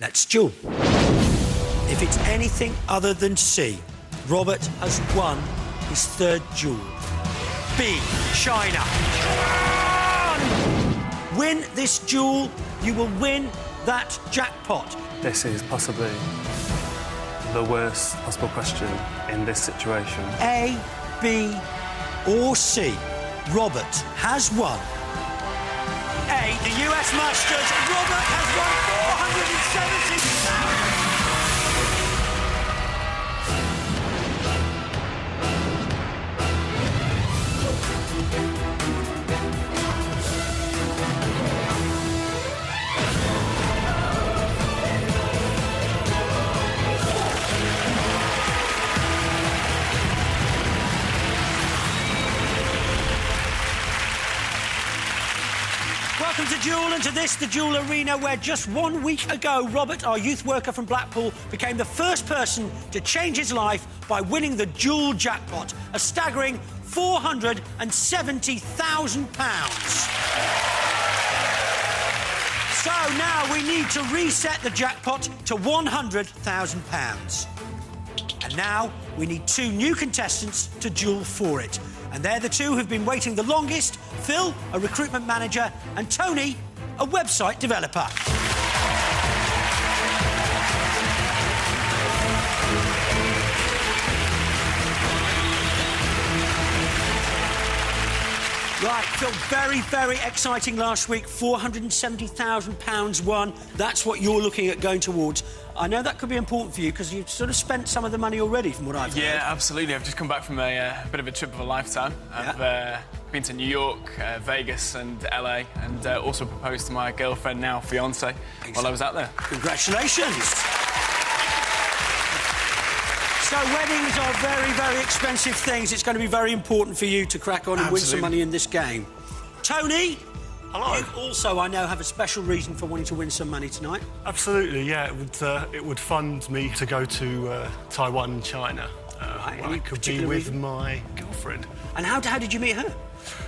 Let's duel. If it's anything other than C, Robert has won his third duel. B, China. Win this duel, you will win that jackpot. This is possibly the worst possible question in this situation. A, B, or C, Robert has won. A, the US Masters. Robert has won 470,000. Welcome to Duel, and to this, the Duel Arena, where just 1 week ago, Robert, our youth worker from Blackpool, became the first person to change his life by winning the Duel jackpot, a staggering £470,000. So now we need to reset the jackpot to £100,000. And now we need 2 new contestants to duel for it. And they're the 2 who've been waiting the longest: Phil, a recruitment manager, and Tony, a website developer. Right, Phil, very, very exciting last week. £470,000 won. That's what you're looking at going towards. I know that could be important for you because you've sort of spent some of the money already, from what I've heard. Yeah, absolutely. I've just come back from a bit of a trip of a lifetime. I've been to New York, Vegas and LA, and also proposed to my girlfriend, now fiancée, while I was out there. Congratulations. So weddings are very, very expensive things. It's going to be very important for you to crack on and win some money in this game. Tony? Hello. You also, I know, have a special reason for wanting to win some money tonight. Absolutely, yeah. It would fund me to go to Taiwan and China. Right. Where I could be with my girlfriend. And how did you meet her?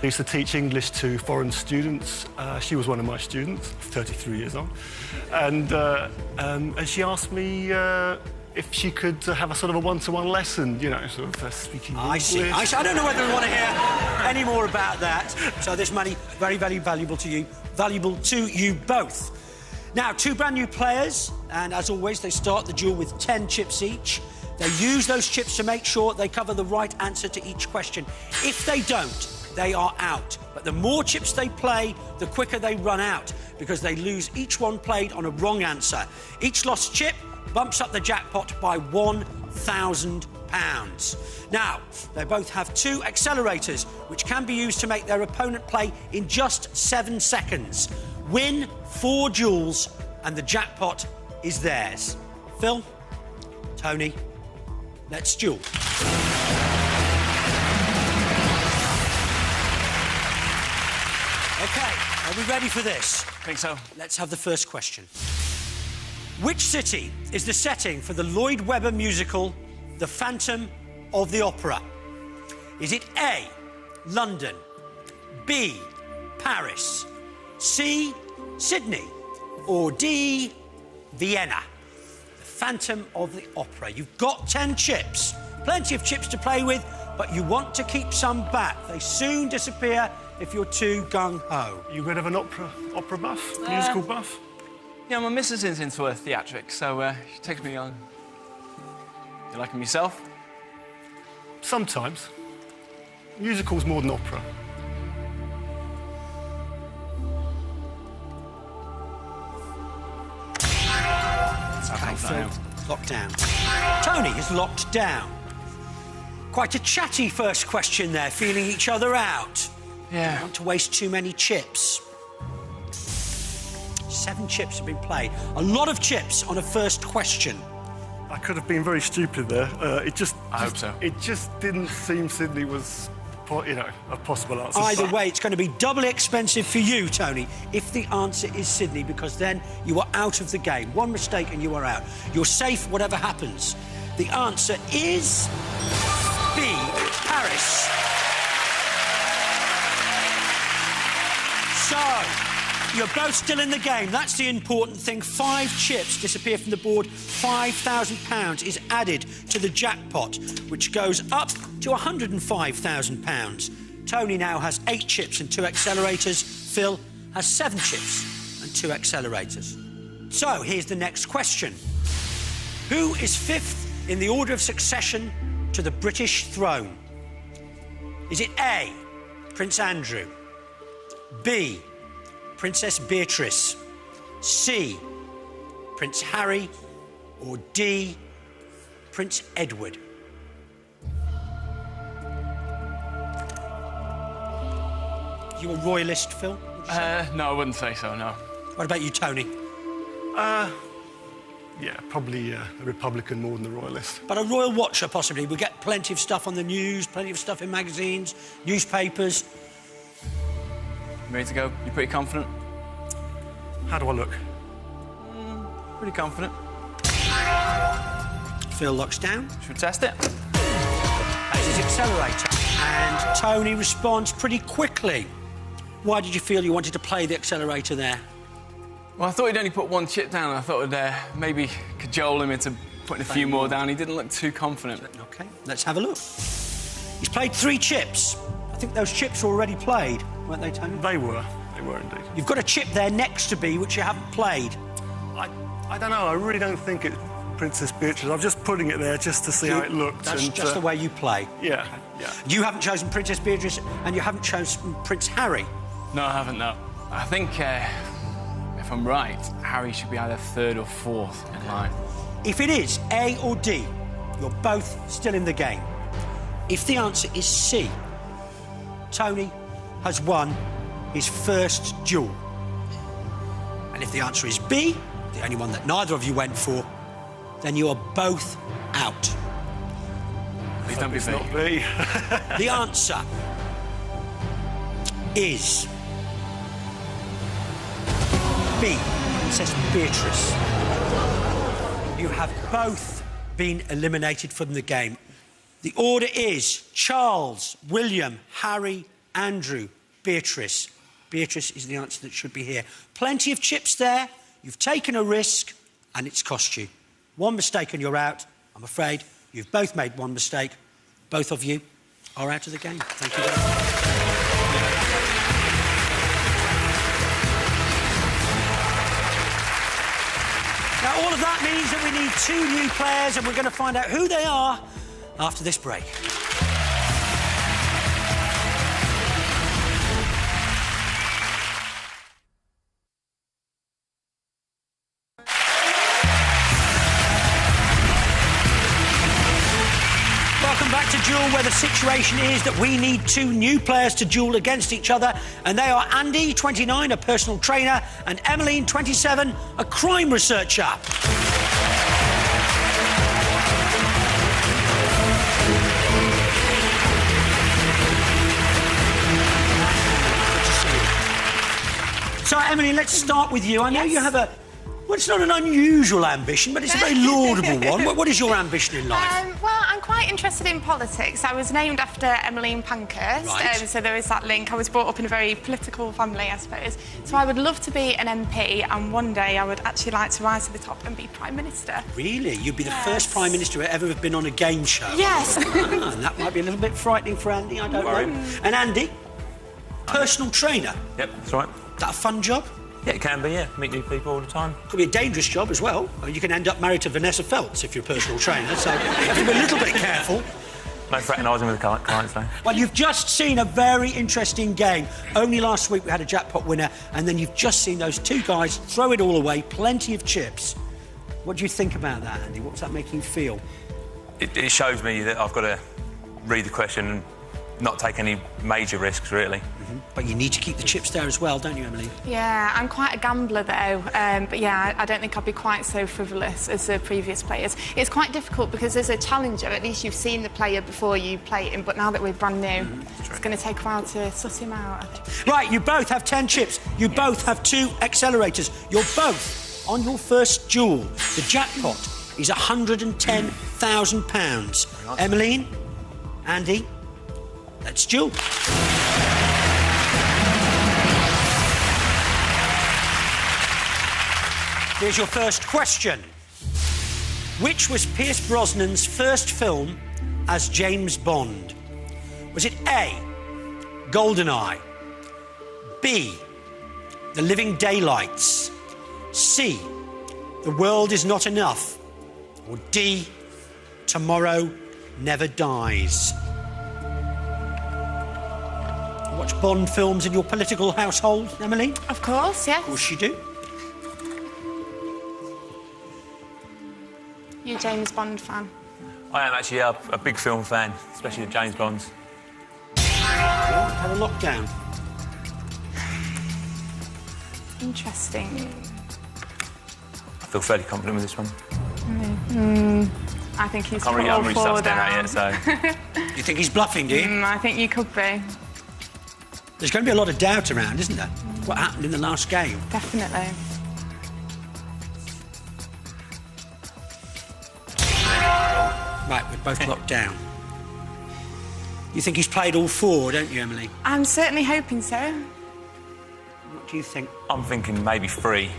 I used to teach English to foreign students. She was one of my students, 33 years old. And she asked me if she could have a sort of a one-to-one lesson, you know, sort of speaking English. I see. I don't know whether we want to hear any more about that. So this money, very, very valuable to you. Valuable to you both. Now, 2 brand new players, and as always, they start the duel with 10 chips each. They use those chips to make sure they cover the right answer to each question. If they don't, they are out. But the more chips they play, the quicker they run out, because they lose each one played on a wrong answer. Each lost chip bumps up the jackpot by £1,000. Now, they both have 2 accelerators, which can be used to make their opponent play in just 7 seconds. Win 4 duels, and the jackpot is theirs. Phil, Tony, let's duel. OK, are we ready for this? I think so. Let's have the first question. Which city is the setting for the Lloyd Webber musical, The Phantom of the Opera? Is it A, London, B, Paris, C, Sydney, or D, Vienna? The Phantom of the Opera. You've got 10 chips, plenty of chips to play with, but you want to keep some back. They soon disappear if you're too gung-ho. You a bit of an opera buff, musical buff? Yeah, my missus is into theatrics, so she takes me on. You like them yourself? Sometimes. Musicals more than opera. OK, Phil, locked down. Tony is locked down. Quite a chatty first question there, feeling each other out. Yeah. Don't want to waste too many chips. 7 chips have been played. A lot of chips on a first question. I could have been very stupid there. I hope so. It just didn't seem Sydney was, you know, a possible answer. Either way, it's going to be doubly expensive for you, Tony, if the answer is Sydney, because then you are out of the game. One mistake and you are out. You're safe whatever happens. The answer is B, Paris. So, You're both still in the game. That's the important thing. 5 chips disappear from the board. £5,000 is added to the jackpot, which goes up to £105,000. Tony now has 8 chips and 2 accelerators. Phil has 7 chips and 2 accelerators. So, here's the next question. Who is 5th in the order of succession to the British throne? Is it A, Prince Andrew, B, Princess Beatrice, C, Prince Harry, or D, Prince Edward? You a royalist, Phil? No, I wouldn't say so, no. What about you, Tony? Yeah, probably a Republican more than the royalist. But a royal watcher, possibly. We get plenty of stuff on the news, plenty of stuff in magazines, newspapers. Ready to go? You pretty confident? How do I look? Pretty confident. Phil locks down. Should we test it? As his accelerator. And Tony responds pretty quickly. Why did you feel you wanted to play the accelerator there? Well, I thought he'd only put 1 chip down. I thought I'd maybe cajole him into putting a few more down. He didn't look too confident. OK, let's have a look. He's played 3 chips. I think those chips were already played, weren't they, Tony? They were indeed. You've got a chip there next to B, which you haven't played. I don't know, I really don't think it's Princess Beatrice. I'm just putting it there just to see how it looked. That's just the way you play. Yeah, yeah. You haven't chosen Princess Beatrice and you haven't chosen Prince Harry. No, I haven't, no. I think, if I'm right, Harry should be either 3rd or 4th in line. If it is A or D, you're both still in the game. If the answer is C, Tony has won his first duel. And if the answer is B, the only one that neither of you went for, then you are both out. Please don't be It's fake. not me. The answer is B, Princess Beatrice. You have both been eliminated from the game. The order is Charles, William, Harry, Andrew, Beatrice. Beatrice is the answer that should be here. Plenty of chips there. You've taken a risk, and it's cost you. 1 mistake and you're out. I'm afraid you've both made 1 mistake. Both of you are out of the game. Thank you very much. Now, all of that means that we need 2 new players, and we're going to find out who they are after this break. Welcome back to Duel, where the situation is that we need 2 new players to duel against each other, and they are Andy, 29, a personal trainer, and Emmeline, 27, a crime researcher. So, Emmeline, let's start with you. I know you have a... Well, it's not an unusual ambition, but it's a very laudable one. What is your ambition in life? Well, I'm quite interested in politics. I was named after Emmeline Pankhurst, Right. So there is that link. I was brought up in a very political family, I suppose. So I would love to be an MP, and one day I would actually like to rise to the top and be Prime Minister. Really? You'd be the first Prime Minister to ever have been on a game show? Yes. Ah, and that might be a little bit frightening for Andy, I don't know. And Andy, personal trainer. Yep, that's right. Is that a fun job? Yeah, it can be, yeah. Meet new people all the time. Could be a dangerous job as well. You can end up married to Vanessa Feltz if you're a personal trainer, so you have to be a little bit careful. No fraternising with the clients, though. Well, you've just seen a very interesting game. Only last week we had a jackpot winner, and then you've just seen those 2 guys throw it all away, plenty of chips. What do you think about that, Andy? What's that making you feel? It shows me that I've got to read the question and not take any major risks, really. But you need to keep the chips there as well, don't you, Emily? Yeah, I'm quite a gambler, though. But, yeah, I don't think I'd be quite so frivolous as the previous players. It's quite difficult because as a challenger, at least you've seen the player before you play him, but now that we're brand new, it's going to take a while to suss him out, I think. Right, you both have 10 chips. You both have 2 accelerators. You're both on your first duel. The jackpot is £110,000. Emmeline, Andy, let's duel. Here's your first question. Which was Pierce Brosnan's first film as James Bond? Was it A, GoldenEye, B, The Living Daylights, C, The World Is Not Enough, or D, Tomorrow Never Dies? Watch Bond films in your political household, Emily? Of course, yes. Of course you do. You a James Bond fan? I am actually a big film fan, especially the James Bonds. Have a lockdown. Interesting. I feel fairly confident with this one. I think he's I'm really sussed down out yet, so... You think he's bluffing, do you? I think you could be. There's going to be a lot of doubt around, isn't there? What happened in the last game? Definitely. Right, we're both locked down. You think he's played all four, don't you, Emily? I'm certainly hoping so. What do you think? I'm thinking maybe 3,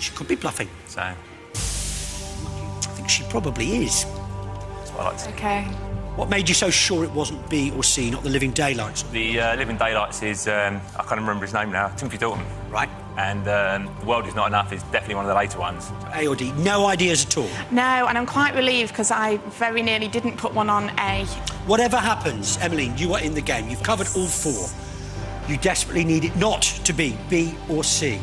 She could be bluffing. so I think she probably is. that's what I like to think. Okay. What made you so sure it wasn't B or C, not the Living Daylights? The Living Daylights is, I can't remember his name now, Timothy Dalton. Right. And The World Is Not Enough is definitely one of the later ones. A or D? No ideas at all. No, and I'm quite relieved because I very nearly didn't put one on A. Whatever happens, Emmeline, you are in the game. You've covered all four. You desperately need it not to be B or C.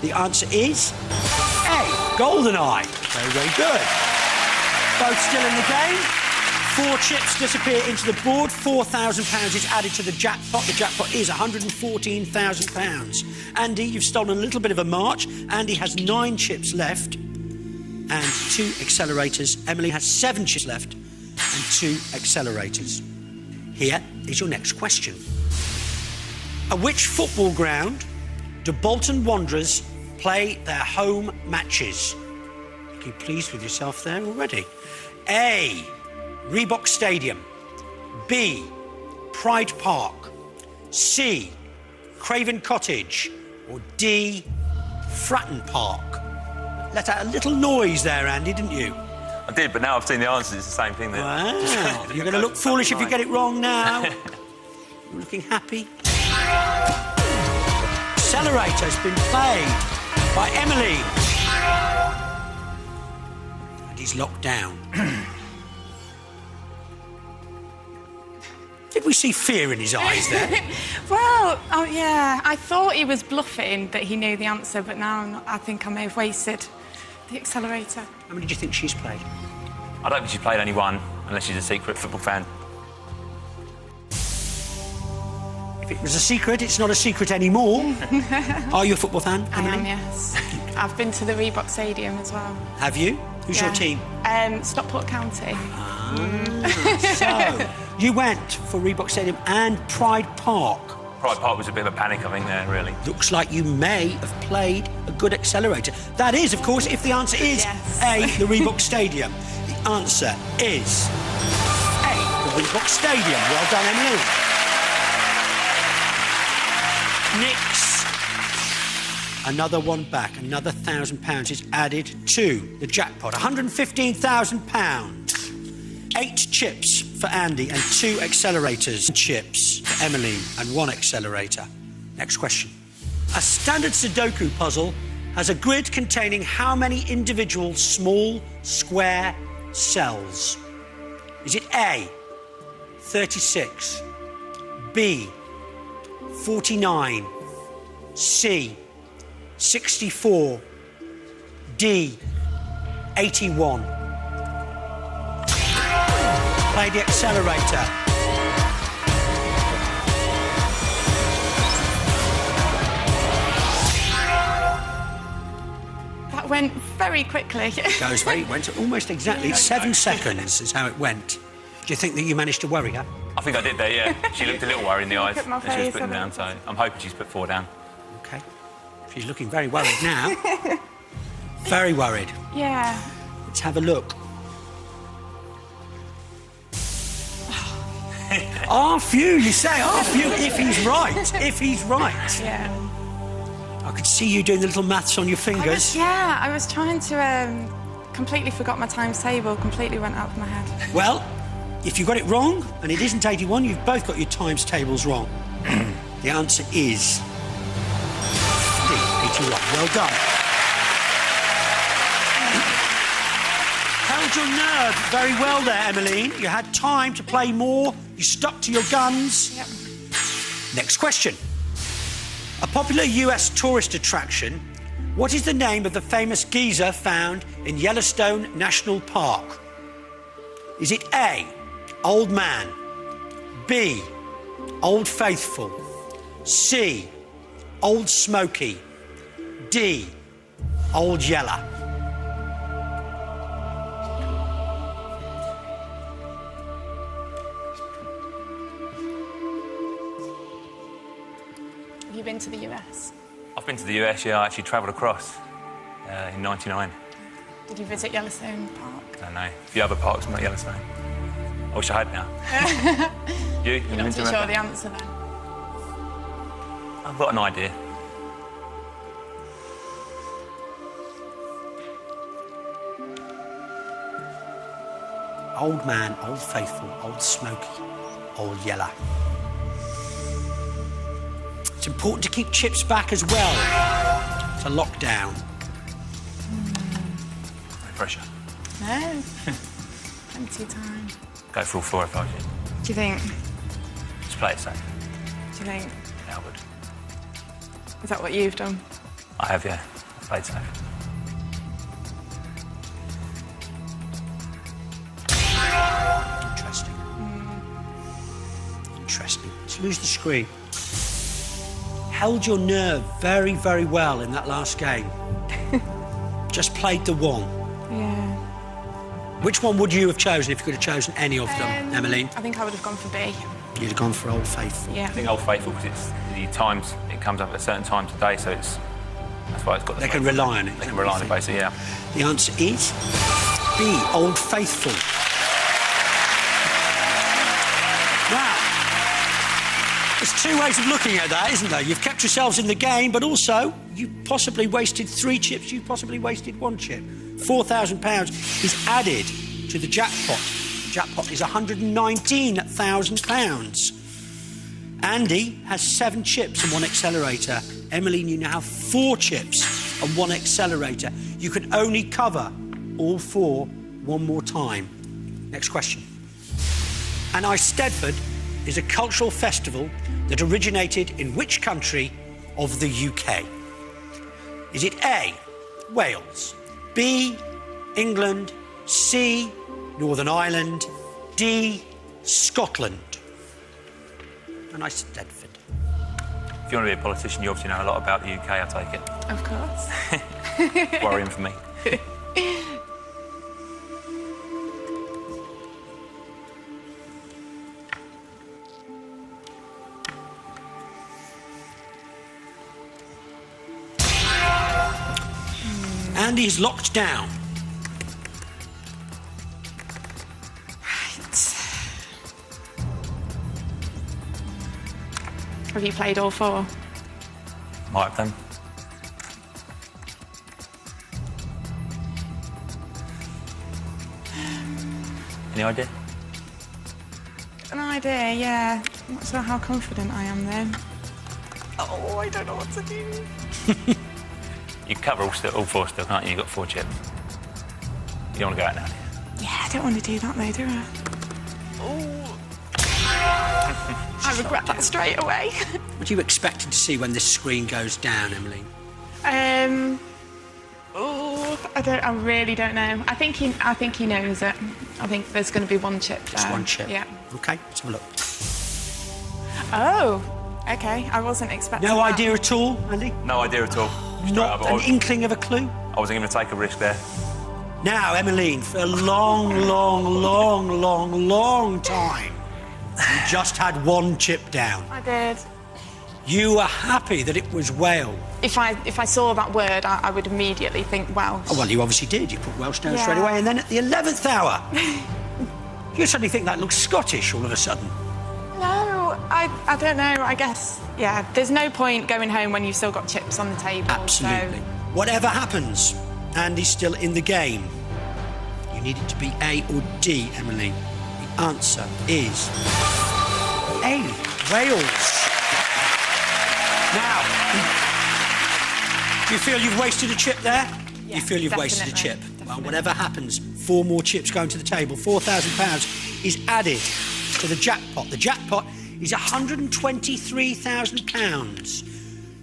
The answer is A, GoldenEye. Very, very good. Both still in the game. 4 chips disappear into the board. £4,000 is added to the jackpot. The jackpot is £114,000. Andy, you've stolen a little bit of a march. Andy has 9 chips left and 2 accelerators. Emily has 7 chips left and 2 accelerators. Here is your next question. At which football ground do Bolton Wanderers play their home matches? Are you pleased with yourself there already? A, Reebok Stadium. B, Pride Park. C, Craven Cottage. Or D, Fratton Park. Let out a little noise there, Andy, didn't you? I did, but now I've seen the answers, it's the same thing there. Wow. You're going to look foolish if you get it wrong now. You're looking happy. Accelerator's been played by Emily. And he's locked down. Did we see fear in his eyes there? Well, oh yeah, I thought he was bluffing that he knew the answer, but now I think I may have wasted the accelerator. How many do you think she's played? I don't think she's played only one, unless she's a secret football fan. If it was a secret, it's not a secret anymore. Are you a football fan, I Emily? am, yes. I've been to the Reebok Stadium as well. Have you? Who's your team? Stockport County. So, you went for Reebok Stadium and Pride Park. Pride Park was a bit of a panic, I think, there, really. Looks like you may have played a good accelerator. That is, of course, if the answer is Yes. A, the Reebok Stadium. The answer is A, the Reebok Stadium. Well done, Emily. Nix. Another one back. Another £1,000 is added to the jackpot. £115,000. 8 chips for Andy and 2 accelerators. Chips for Emily and 1 accelerator. Next question. A standard Sudoku puzzle has a grid containing how many individual small square cells? Is it A, 36, B, 49, C, 64, D, 81? Play the accelerator. That went very quickly. Goes very, went almost exactly 7 seconds is how it went. Do you think that you managed to worry her? I think I did there, yeah. She looked a little worried in the eyes at my as she was face, putting I down, so I'm hoping she's put 4 down. Okay. She's looking very worried now. Very worried. Yeah. Let's have a look. Are few, you say? Are few if he's right. If he's right. Yeah. I could see you doing the little maths on your fingers. I was trying to... completely forgot my times table, completely went out of my head. Well, if you got it wrong, and it isn't 81, you've both got your times tables wrong. The answer is 81. Well done. Held your nerve very well there, Emmeline. You had time to play more. You stuck to your guns. Yep. Next question. A popular US tourist attraction. What is the name of the famous geyser found in Yellowstone National Park? Is it A, Old Man, B, Old Faithful, C, Old Smoky, D, Old Yeller? Have you been to the US? I've been to the US, yeah. I actually travelled across in '99. Did you visit Yellowstone Park? I don't know. A few other parks, not Yellowstone. I wish I had now. You? You're not too sure the answer then? I've got an idea. Old Man, Old Faithful, Old Smoky, Old Yeller. It's important to keep chips back as well. It's a lockdown. No pressure. No. Plenty of time. Go for all four if I was you. Do you think? Just play it safe. Do you think? Yeah, I would. Is that what you've done? I have, yeah. I've played safe. Interesting. Interesting. Let's lose the screen. Held your nerve very, very well in that last game. Just played the one. Yeah. Which one would you have chosen if you could have chosen any of them, Emmeline? I think I would have gone for B. You'd have gone for Old Faithful. Yeah. I think Old Faithful because it's the times, it comes up at a certain time today, so that's why it's got the... They can rely on it. They can rely on it, basically, yeah. The answer is B, Old Faithful. Wow. There's two ways of looking at that, isn't there? You've kept yourselves in the game, but also you possibly wasted 3 chips, you possibly wasted 1 chip. £4,000 is added to the jackpot. The jackpot is £119,000. Andy has 7 chips and 1 accelerator. Emmeline, you now have 4 chips and 1 accelerator. You can only cover all 4 one more time. Next question. An Eisteddfod is a cultural festival that originated in which country of the UK? Is it A, Wales, B, England, C, Northern Ireland, D, Scotland? An Eisteddfod. If you want to be a politician, you obviously know a lot about the UK, I take it. Of course. Worrying for me. Andy's locked down. Right. Have you played all 4? Might have done. Any idea? An idea, yeah. I'm not sure how confident I am though. Oh, I don't know what to do. You can cover all 4 still, can't you? You've got 4 chips. You don't want to go out now, do you? Yeah, I don't want to do that though, do I? Oh. I regret that straight away. What are you expecting to see when this screen goes down, Emmeline? I really don't know. I think he knows it. I think there's going to be 1 chip there. Just 1 chip? Yeah. OK, let's have a look. Oh, OK. I wasn't expecting No that. idea at all, Andy? No idea at all. Straight Not up, an inkling of a clue? I wasn't going to take a risk there. Now, Emmeline, for a long, long, long, long, long time, you just had 1 chip down. I did. You were happy that it was Wales. If I saw that word, I would immediately think Welsh. Oh, well, you obviously did. You put Welsh down Yeah. straight away, and then at the 11th hour, you suddenly think that looks Scottish all of a sudden. No, Well, I don't know. I guess, yeah, there's no point going home when you've still got chips on the table. Absolutely. So... Whatever happens, Andy's still in the game. You need it to be A or D, Emily. The answer is A, Wales. Now, do you feel you've wasted a chip there? Yeah, you feel you've wasted a chip? definitely. Well, whatever happens, 4 more chips going to the table. £4,000 is added to the jackpot. The jackpot is £123,000.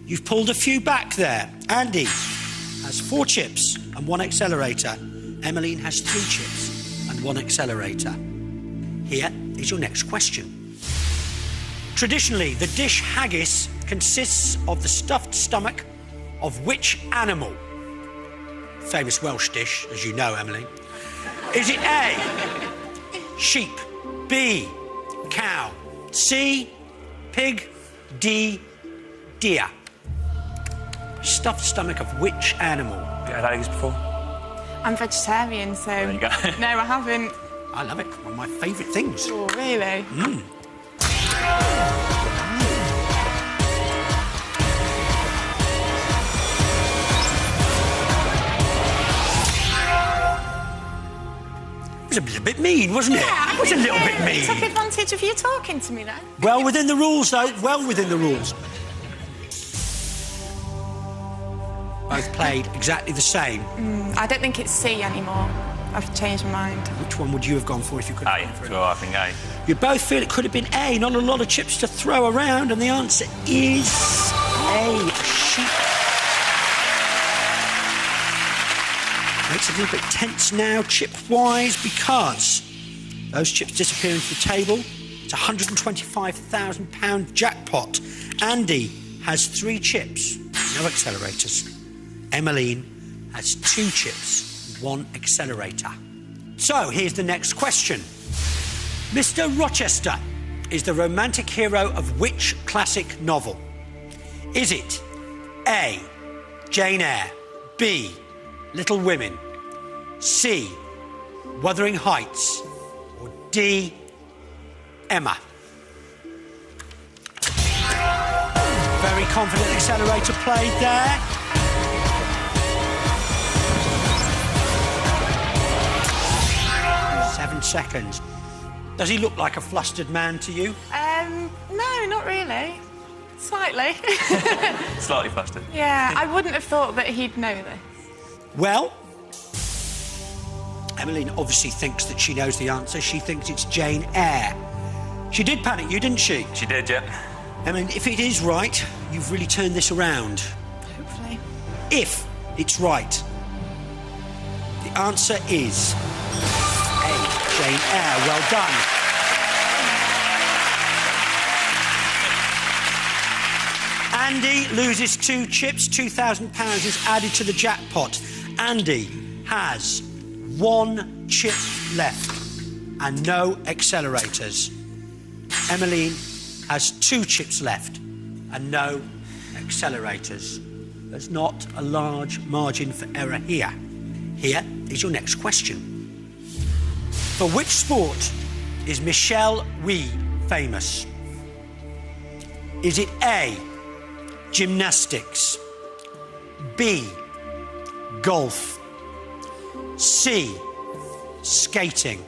You've pulled a few back there. Andy has 4 chips and 1 accelerator. Emmeline has 3 chips and 1 accelerator. Here is your next question. Traditionally, the dish haggis consists of the stuffed stomach of which animal? Famous Welsh dish, as you know, Emily. Is it A, sheep, B, cow, C, pig, D, deer? Stuffed stomach of which animal? You had haggis before? I'm vegetarian, so... There you go. No, I haven't. I love it. One of my favourite things. Oh, really? It was a little bit mean, wasn't it? Yeah, It was a little bit I took mean. advantage of you talking to me then. Well within the rules, though. Well within the rules. Both played exactly the same. I don't think it's C anymore. I've changed my mind. Which one would you have gone for if you could have A. gone for it? Well, I think A. You both feel it could have been A. Not a lot of chips to throw around, and the answer is A. Sheep. Makes it a little bit tense now, chip-wise, because those chips disappear into the table. It's a £125,000 jackpot. Andy has 3 chips, no accelerators. Emmeline has 2 chips, 1 accelerator. So here's the next question. Mr. Rochester is the romantic hero of which classic novel? Is it A, Jane Eyre, B, Little Women, C, Wuthering Heights, or D, Emma? Very confident accelerator played there. Seconds. Does he look like a flustered man to you? No, not really. Slightly. Slightly flustered. Yeah, I wouldn't have thought that he'd know this. Well, Emmeline obviously thinks that she knows the answer. She thinks it's Jane Eyre. She did panic you, didn't she? She did, yeah. Emmeline, if it is right, you've really turned this around. Hopefully. If it's right, the answer is A, Jane Eyre. Well done. Andy loses 2 chips. £2,000 is added to the jackpot. Andy has 1 chip left and no accelerators. Emmeline has 2 chips left and no accelerators. There's not a large margin for error here. Here is your next question. For which sport is Michelle Wie famous? Is it A, gymnastics, B, golf, C, skating,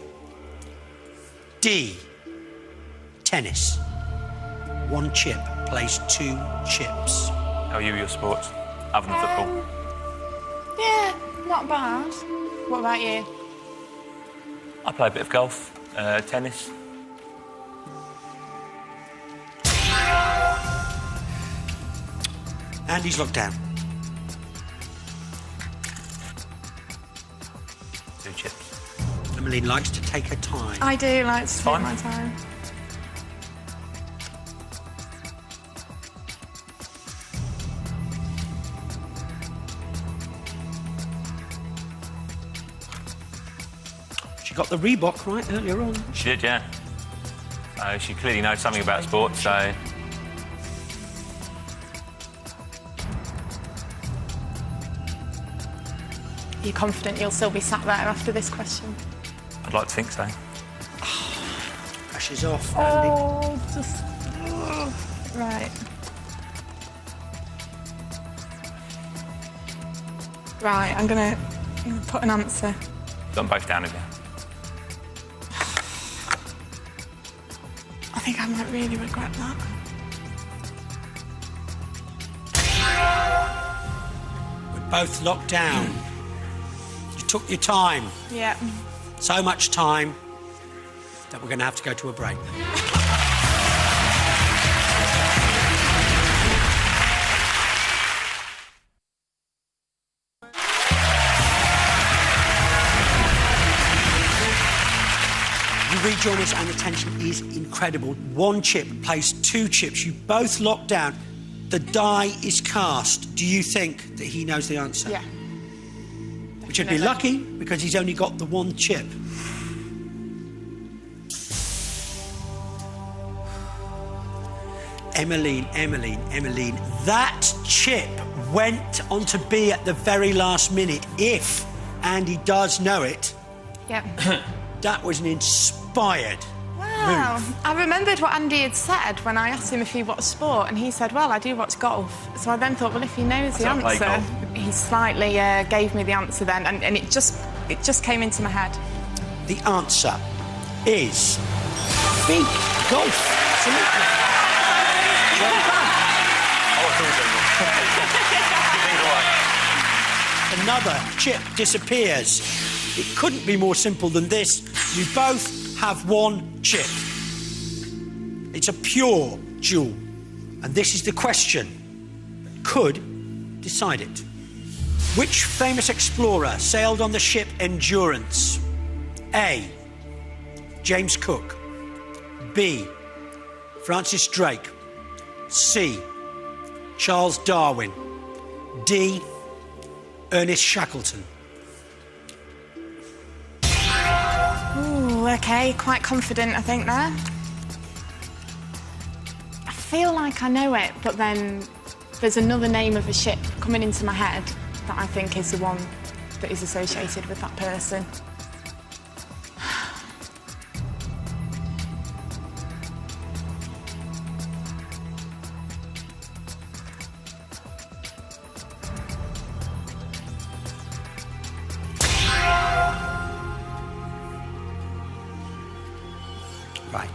D, tennis? 1 chip plays 2 chips. How are you with your sports, other than football? Yeah, not bad. What about you? I play a bit of golf, tennis. Andy's locked down. 2 chips. Emmeline likes to take her time. I do like to take Fine. my time. She got the Reebok right earlier on. She did, yeah. She clearly knows something about sports, so... Are you confident you'll still be sat there after this question? I'd like to think so. Pressure's off, Andy. Oh, just... Right. Right, I'm gonna put an answer. Put them both down again. I think I might really regret that. We're both locked down. You took your time. Yeah. So much time that we're going to have to go to a break. You rejoin us and the tension is incredible. One chip plays two chips. You both locked down. The die is cast. Do you think that he knows the answer? Yeah. Which would be lucky because he's only got the one chip. Emmeline, that chip went on to be at the very last minute. If Andy does know it, Yep. that was an inspired Wow. move. I remembered what Andy had said when I asked him if he watched sport, and he said, well, I do watch golf. So I then thought, well, if he knows the I play answer, golf. he slightly gave me the answer then, and it just came into my head. The answer is B, golf. Absolutely. Well done. Another chip disappears. It couldn't be more simple than this. You both have one chip. It's a pure duel. And this is the question that could decide it. Which famous explorer sailed on the ship Endurance? A, James Cook. B, Francis Drake. C, Charles Darwin. D, Ernest Shackleton. Ooh, OK, quite confident, I think, there. I feel like I know it, but then there's another name of a ship coming into my head that I think is the one that is associated with that person. Right.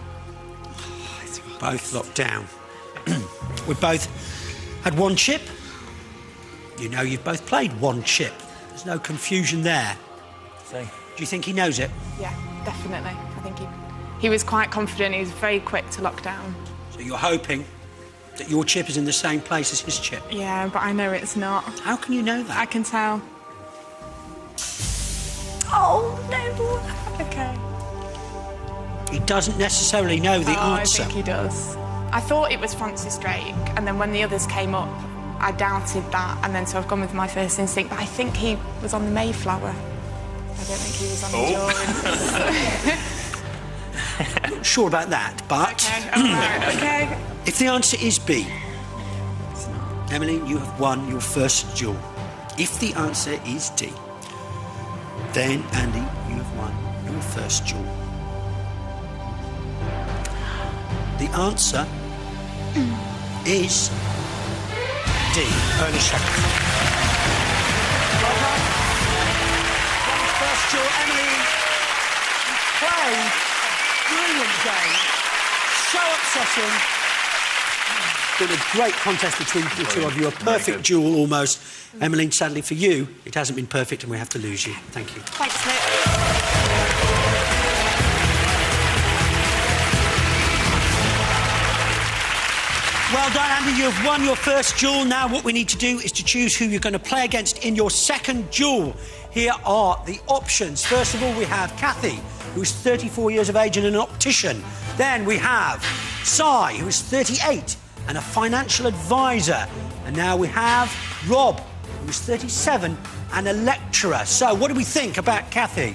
Both locked down. We both had one chip. You know you've both played one chip. There's no confusion there. See. Do you think he knows it? Yeah, definitely. I think he was quite confident. He was very quick to lock down. So you're hoping that your chip is in the same place as his chip. Yeah, but I know it's not. How can you know that? I can tell. Oh, no. OK. He doesn't necessarily know the answer. I think he does. I thought it was Francis Drake, and then when the others came up, I doubted that, and then so I've gone with my first instinct, but I think he was on the Mayflower. I don't think he was on the Endurance. I'm not sure about that, but OK, all right, OK. if the answer is B, Emily, you have won your first duel. If the answer is D, then Andy, you have won your first duel. The answer is D, Ernest Shackleton. Well done. Won his first duel, Emily. You played a brilliant game. So upsetting. Been a great contest between the two of you. A perfect duel almost. Emmeline, sadly for you, it hasn't been perfect and we have to lose you. Thank you. Thanks, Nick. Well done, Andy. You have won your first duel. Now what we need to do is to choose who you're going to play against in your second duel. Here are the options. First of all, we have Kathy, who's 34 years of age and an optician. Then we have Si, who is 38 and a financial advisor. And now we have Rob, who is 37 and a lecturer. So what do we think about Kathy?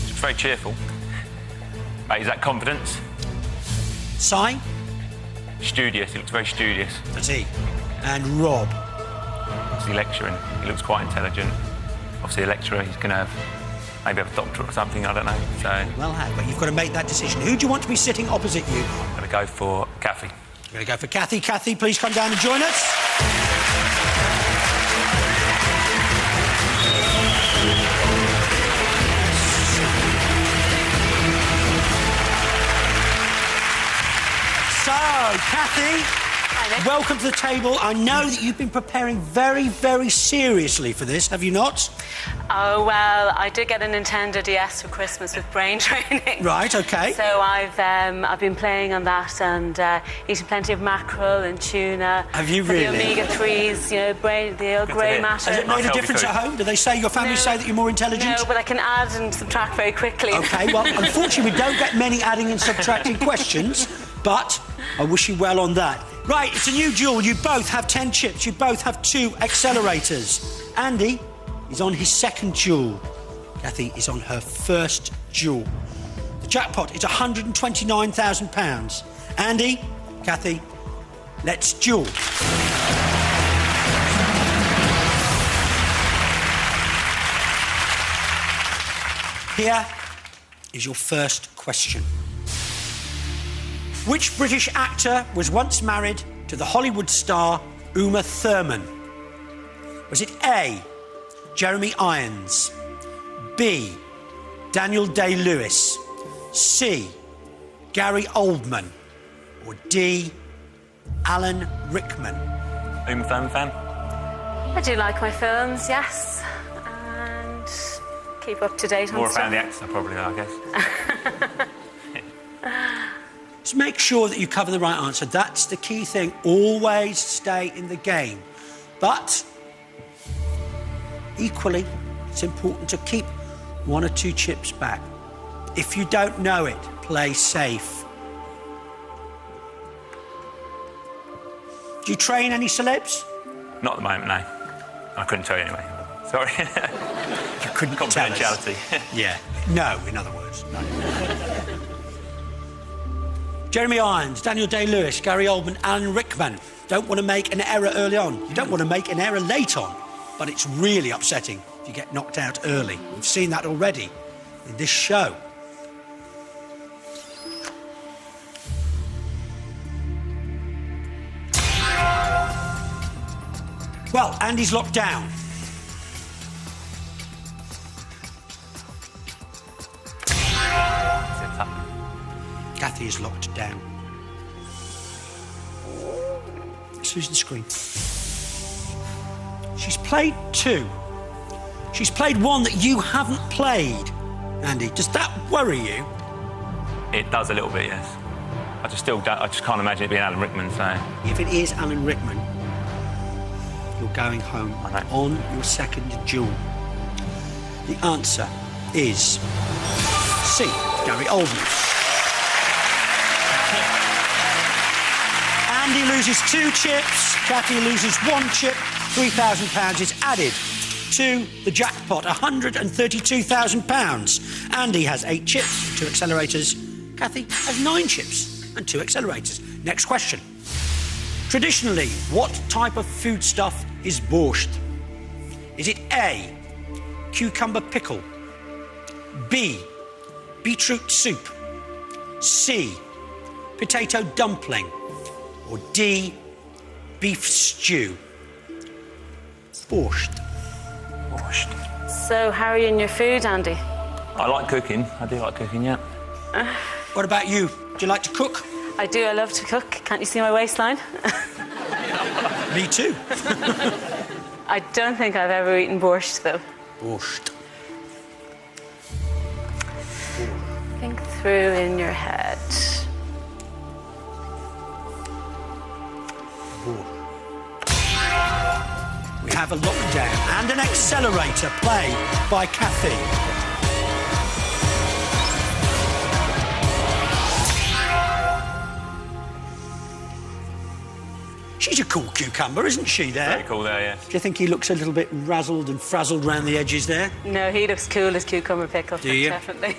She's very cheerful. Mate, is that confidence? Si? Studious. He looks very studious. That's he. And Rob? Obviously lecturing. He looks quite intelligent. Obviously a lecturer, he's going to maybe have a doctorate or something, I don't know. So Well had, but you've got to make that decision. Who do you want to be sitting opposite you? I'm going to go for Kathy. We're going to go for Kathy. Kathy, please come down and join us. So, Kathy, welcome to the table. I know that you've been preparing very, very seriously for this, have you not? Oh, well, I did get a Nintendo DS for Christmas with brain training. Right, OK. So I've been playing on that and eating plenty of mackerel and tuna. Have you for really? The omega-3s, you know, the old grey matter. Has it made a difference at home? Do they say, your family say that you're more intelligent? No, but I can add and subtract very quickly. OK, well, unfortunately, we don't get many adding and subtracting questions, but I wish you well on that. Right, it's a new duel. You both have 10 chips. You both have 2 accelerators. Andy is on his second duel. Kathy is on her first duel. The jackpot is £129,000. Andy, Kathy, let's duel. Here is your first question. Which British actor was once married to the Hollywood star Uma Thurman? Was it A, Jeremy Irons, B, Daniel Day-Lewis, C, Gary Oldman, or D, Alan Rickman? Uma Thurman fan? I do like my films, yes. And keep up to date on More a stuff. fan of the actor, probably, I guess. Just make sure that you cover the right answer. That's the key thing. Always stay in the game. But equally, it's important to keep 1 or 2 chips back. If you don't know it, play safe. Do you train any celebs? Not at the moment, no. I couldn't tell you anyway. Sorry. You couldn't tell us. Confidentiality. Yeah. No, in other words. No. Jeremy Irons, Daniel Day-Lewis, Gary Oldman, Alan Rickman. Don't want to make an error early on. You don't want to make an error late on. But it's really upsetting if you get knocked out early. We've seen that already in this show. Well, Andy's locked down. Kathy is locked down. Let's lose the screen. She's played 2. She's played 1 that you haven't played. Andy, does that worry you? It does a little bit, yes. I just can't imagine it being Alan Rickman, so... If it is Alan Rickman, you're going home on your second duel. The answer is C, Gary Oldman. Andy loses 2 chips, Kathy loses 1 chip. £3,000 is added to the jackpot, £132,000. Andy has 8 chips, 2 accelerators. Kathy has 9 chips and 2 accelerators. Next question. Traditionally, what type of foodstuff is borscht? Is it A, cucumber pickle, B, beetroot soup, C, potato dumpling, or D, beef stew? Borscht. Borscht. So, how are you in your food, Andy? I like cooking. I do like cooking, yeah. What about you? Do you like to cook? I do, I love to cook. Can't you see my waistline? Me too. I don't think I've ever eaten borscht, though. Borscht. Think through in your head. We have a lockdown and an accelerator played by Kathy. She's a cool cucumber, isn't she, there? Very cool there, yes. Do you think he looks a little bit razzled and frazzled around the edges there? No, he looks cool as cucumber pickle. Do you? Definitely.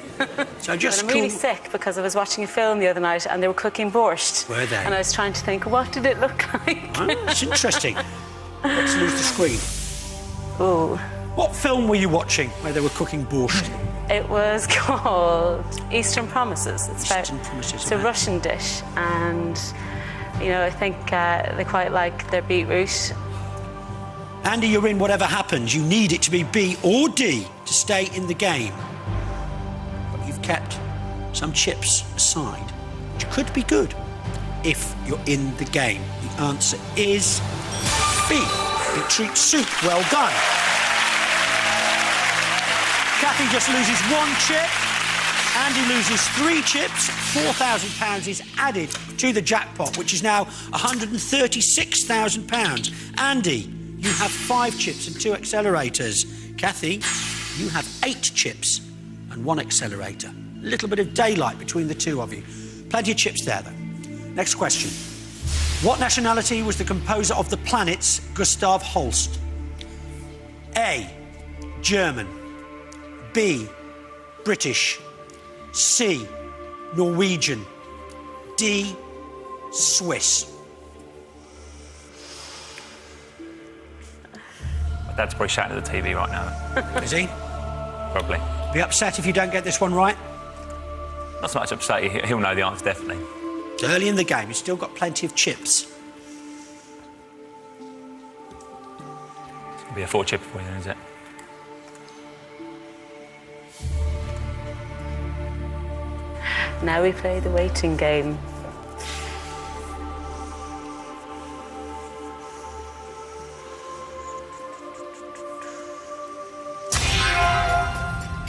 So just but I'm really sick because I was watching a film the other night and they were cooking borscht. Were they? And I was trying to think, what did it look like? Oh, it's interesting. Let's lose the screen. Ooh. What film were you watching where they were cooking borscht? It was called Eastern Promises. It's Eastern Promises, It's a right. Russian dish, and You know, I think they quite like their beetroot. Andy, you're in whatever happens. You need it to be B or D to stay in the game. But you've kept some chips aside, which could be good if you're in the game. The answer is B, beetroot soup. Well done. Kathy just loses 1 chip. Andy loses 3 chips. £4,000 is added to the jackpot, which is now £136,000. Andy, you have 5 chips and 2 accelerators. Kathy, you have 8 chips and 1 accelerator. A little bit of daylight between the two of you. Plenty of chips there, though. Next question. What nationality was the composer of The Planets, Gustav Holst? A, German. B, British. C, Norwegian. D, Swiss. My dad's probably shouting at the TV right now. Is he? Probably. Be upset if you don't get this one right? Not so much upset, he'll know the answer, definitely. It's early in the game, you've still got plenty of chips. It's going to be a 4-chipper for you then, is it? Now we play the waiting game.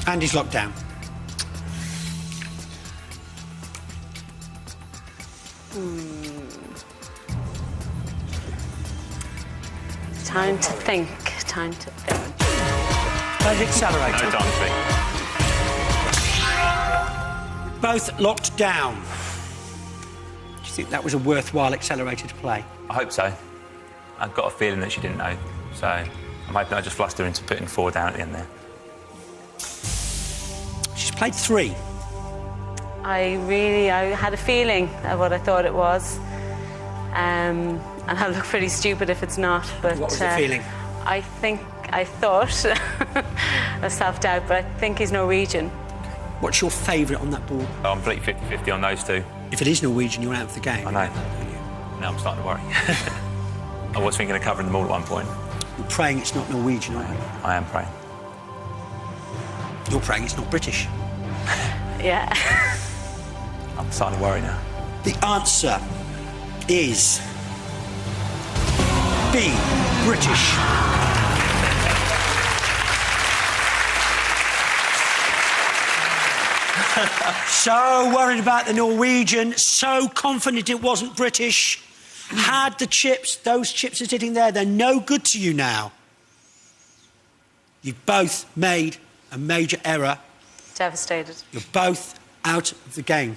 Andy's locked down. Time to think. Time to think. Play the accelerator. No time to think. Both locked down. Do you think that was a worthwhile accelerator to play? I hope so. I've got a feeling that she didn't know, so I'm hoping I just flustered her into putting 4 down at the end there. She's played 3. I had a feeling of what I thought it was. And I'll look pretty stupid if it's not, but... What was the feeling? I thought, of self-doubt, but I think he's Norwegian. What's your favourite on that board? Oh, I'm completely 50-50 on those two. If it is Norwegian, you're out of the game. I know. Now I'm starting to worry. I was thinking of covering them all at one point. You're praying it's not Norwegian, aren't you? I am praying. You're praying it's not British. Yeah. I'm starting to worry now. The answer is B, British. So worried about the Norwegian, so confident it wasn't British. Had the chips, those chips are sitting there, they're no good to you now. You've both made a major error. Devastated. You're both out of the game.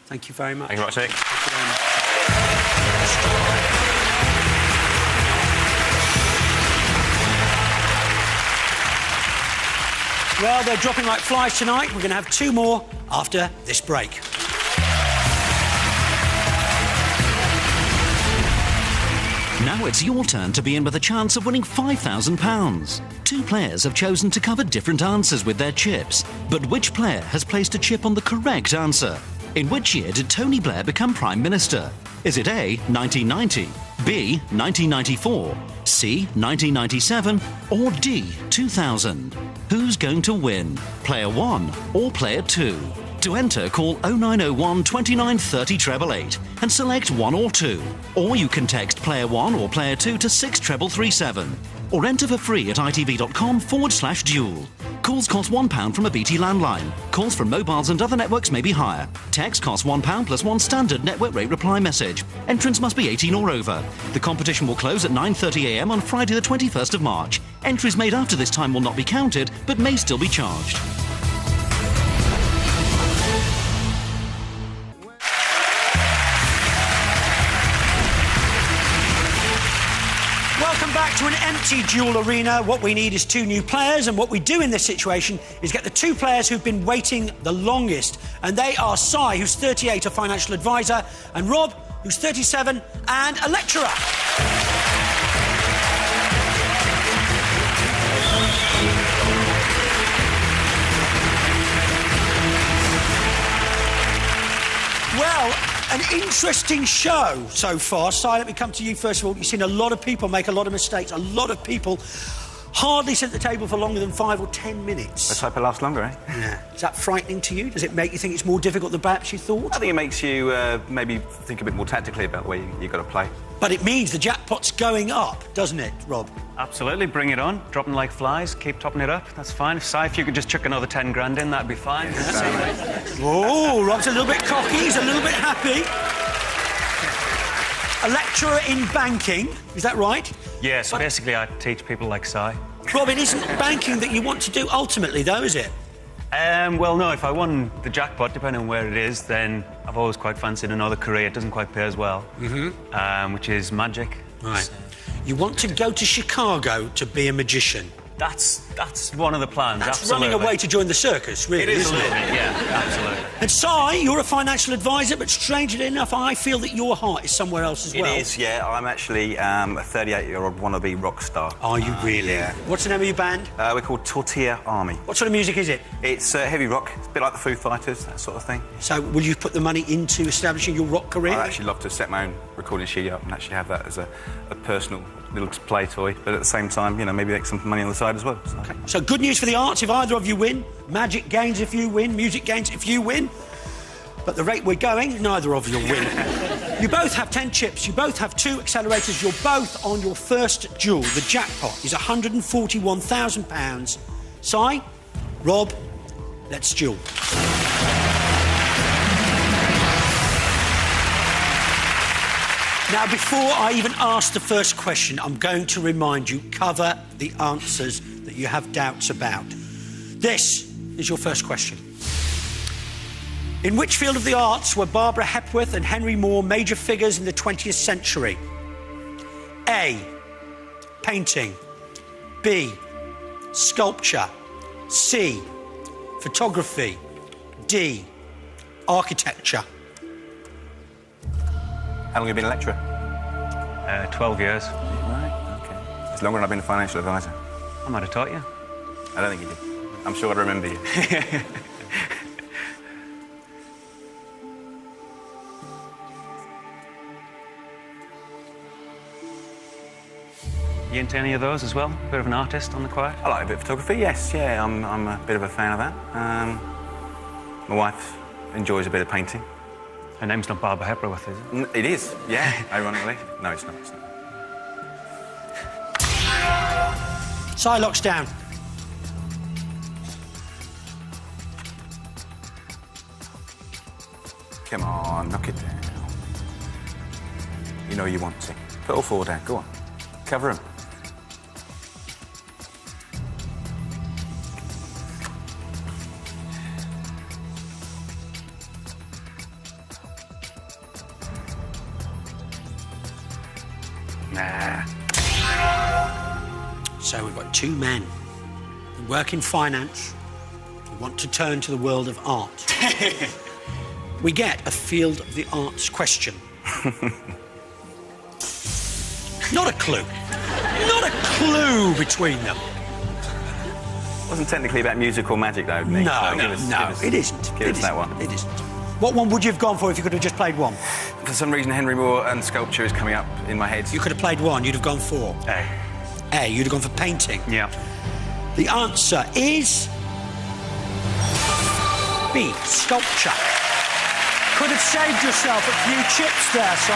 Thank you very much. Thank you very much, Nick. Thank you very much. Well, they're dropping like flies tonight. We're going to have 2 more after this break. Now it's your turn to be in with a chance of winning £5,000. 2 players have chosen to cover different answers with their chips. But which player has placed a chip on the correct answer? In which year did Tony Blair become Prime Minister? Is it A, 1990, B, 1994, C, 1997, or D, 2000? Who's going to win? Player 1 or Player 2? To enter, call 0901 29 30 888 and select 1 or 2. Or you can text Player 1 or Player 2 to 63337. Or enter for free at itv.com/duel. Calls cost £1 from a BT landline. Calls from mobiles and other networks may be higher. Text costs £1 plus 1 standard network rate reply message. Entrance must be 18 or over. The competition will close at 9:30 a.m. on Friday the 21st of March. Entries made after this time will not be counted, but may still be charged. Welcome back to an empty Duel arena. What we need is 2 new players, and what we do in this situation is get the 2 players who've been waiting the longest. And they are Sai, who's 38, a financial advisor, and Rob, who's 37 and a lecturer. Well, An interesting show so far. Si, let me come to you first of all. You've seen a lot of people make a lot of mistakes. A lot of people hardly sit at the table for longer than 5 or 10 minutes. Let's hope it lasts longer, eh? Yeah. Is that frightening to you? Does it make you think it's more difficult than perhaps you thought? I think it makes you maybe think a bit more tactically about the way you've got to play. But it means the jackpot's going up, doesn't it, Rob? Absolutely, bring it on. Drop them like flies, keep topping it up. That's fine. If you could just chuck another 10 grand in, that'd be fine. Oh, Rob's a little bit cocky, he's a little bit happy. A lecturer in banking, is that right? Yeah, so basically I teach people like Si. Rob, it isn't banking that you want to do ultimately, though, is it? Well, no, if I won the jackpot, depending on where it is, then I've always quite fancied another career. It doesn't quite pay as well, which is magic. Right. You want to go to Chicago to be a magician? That's one of the plans, That's absolutely. running away to join the circus, really, isn't it? Yeah, absolutely. And Si, you're a financial advisor, but strangely enough, I feel that your heart is somewhere else as well. It is, yeah. I'm actually a 38-year-old wannabe rock star. Are you really? Yeah. What's the name of your band? We're called Tortilla Army. What sort of music is it? It's heavy rock. It's a bit like the Foo Fighters, that sort of thing. So, will you put the money into establishing your rock career? I'd actually love to set my own recording studio up and actually have that as a personal little play toy, but at the same time, you know, maybe make some money on the side as well. So. Okay. So good news for the arts if either of you win. Magic gains if you win. Music gains if you win. But the rate we're going, neither of you will win. You both have 10 chips. You both have 2 accelerators. You're both on your first duel. The jackpot is £141,000. Si, Rob, let's duel. Now, before I even ask the first question, I'm going to remind you, cover the answers that you have doubts about. This is your first question. In which field of the arts were Barbara Hepworth and Henry Moore major figures in the 20th century? A, painting. B, sculpture. C, photography. D, architecture. How long have you been a lecturer? 12 years. Right, OK. It's longer than I've been a financial advisor. I might have taught you. I don't think you did. I'm sure I'd remember you. You into any of those as well? Bit of an artist on the quiet? I like a bit of photography, yes, yeah. I'm a bit of a fan of that. My wife enjoys a bit of painting. Her name's not Barbara Hepworth, is it? It is, yeah, ironically. No, it's not. Si locks down. Come on, knock it down. You know you want to. Put all 4 down, go on. Cover him. Nah. So we've got 2 men who work in finance who want to turn to the world of art. We get a field of the arts question. Not a clue. Not a clue between them. It wasn't technically about musical magic, though, Nick. No, it isn't. Give us that one. It isn't. What one would you have gone for if you could have just played one? For some reason, Henry Moore and sculpture is coming up in my head. You could have played one, you'd have gone for? A. A, you'd have gone for painting. Yeah. The answer is B, sculpture. Could have saved yourself a few chips there, Si.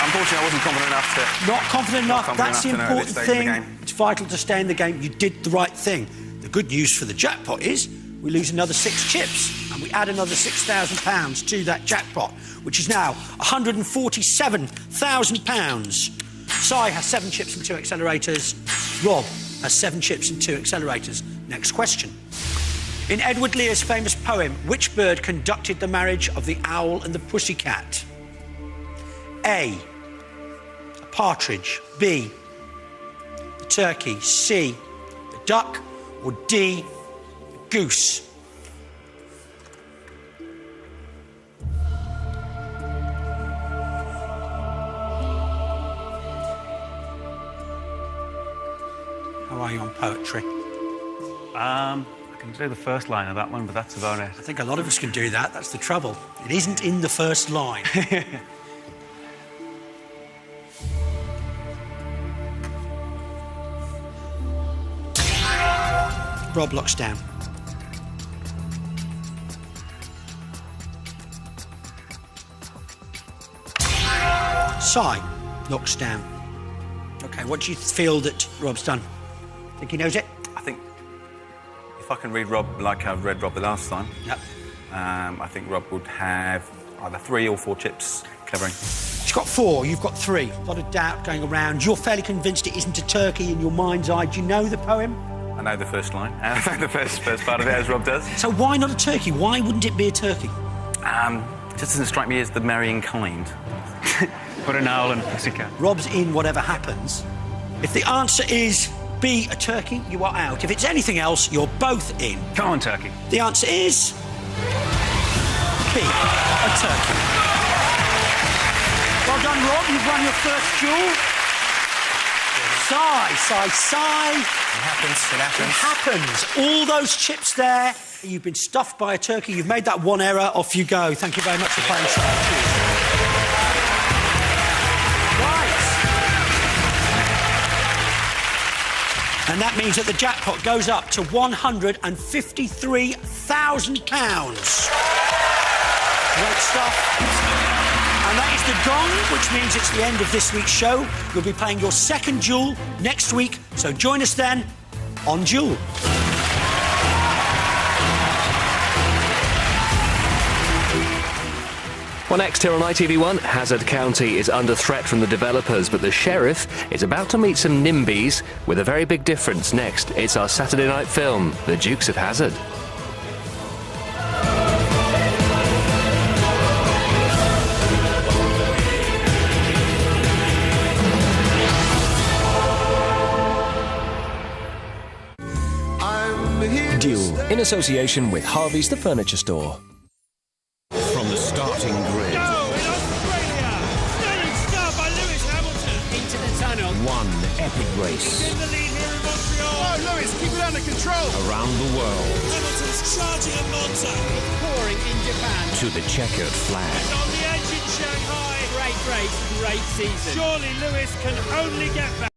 Unfortunately, I wasn't confident enough to... Not confident enough. That's the enough to know at important this stage of the thing. game. It's vital to stay in the game. You did the right thing. The good news for the jackpot is we lose another 6 chips and we add another £6,000 to that jackpot, which is now £147,000. Si has 7 chips and 2 accelerators. Rob has 7 chips and 2 accelerators. Next question. In Edward Lear's famous poem, which bird conducted the marriage of the owl and the pussycat? A, a partridge. B, the turkey. C, the duck. Or D, the goose. How are you on poetry? I can can do the first line of that one, but that's about it. I think a lot of us can do that. That's the trouble. It isn't in the first line. Rob locks down. Si locks down. OK, what do you feel that Rob's done? Think he knows it? I think if I can read Rob like I've read Rob the last time, Yep. I think Rob would have either 3 or 4 chips covering. She's got 4, you've got 3. A lot of doubt going around. You're fairly convinced it isn't a turkey in your mind's eye. Do you know the poem? I know the first line. I know the first part of it, as Rob does. So why not a turkey? Why wouldn't it be a turkey? It just doesn't strike me as the marrying kind. Put an owl and a pussycat. Rob's in whatever happens. If the answer is B, a turkey, you are out. If it's anything else, you're both in. Come on, turkey. The answer is B, a turkey. Well done, Rob. You've won your first duel. Sigh. It happens. All those chips there. You've been stuffed by a turkey. You've made that one error. Off you go. Thank you very much for playing. And that means that the jackpot goes up to £153,000. Great stuff. And that is the gong, which means it's the end of this week's show. You'll be playing your second duel next week, so join us then on Duel. Well, next here on ITV1, Hazard County is under threat from the developers, but the sheriff is about to meet some NIMBYs with a very big difference. Next, it's our Saturday night film, The Dukes of Hazzard. Duel, in association with Harvey's The Furniture Store. From the starting grid. Go in Australia! Stunning start by Lewis Hamilton. Into the tunnel. One epic race. He's in the lead here in Montreal. Oh, Lewis, keep it under control. Around the world. Hamilton's charging at Monza. It's pouring in Japan. To the checkered flag. And on the edge in Shanghai. Great race, great season. Surely Lewis can only get better.